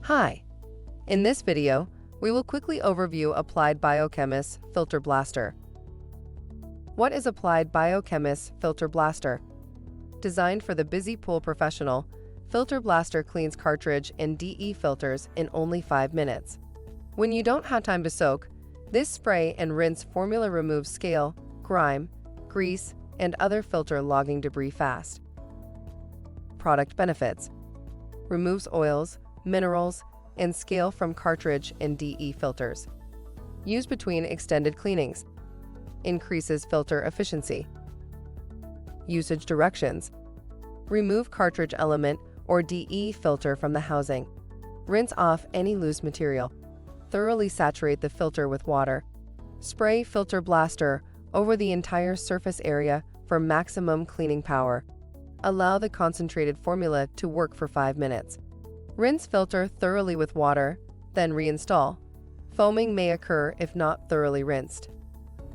Hi! In this video, we will quickly overview Applied Biochemists Filter Blaster. What is Applied Biochemists Filter Blaster? Designed for the busy pool professional, Filter Blaster cleans cartridge and DE filters in only 5 minutes. When you don't have time to soak, this spray and rinse formula removes scale, grime, grease, and other filter logging debris fast. Product benefits: removes oils, minerals, and scale from cartridge and DE filters. Used between extended cleanings. Increases filter efficiency. Usage directions: remove cartridge element or DE filter from the housing. Rinse off any loose material. Thoroughly saturate the filter with water. Spray Filter Blaster over the entire surface area for maximum cleaning power. Allow the concentrated formula to work for 5 minutes. Rinse filter thoroughly with water, then reinstall. Foaming may occur if not thoroughly rinsed.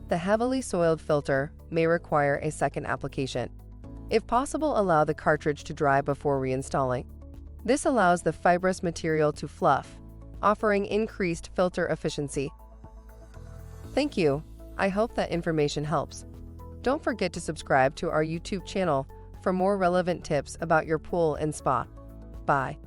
The heavily soiled filter may require a second application. If possible, allow the cartridge to dry before reinstalling. This allows the fibrous material to fluff, offering increased filter efficiency. Thank you. I hope that information helps. Don't forget to subscribe to our YouTube channel for more relevant tips about your pool and spa. Bye.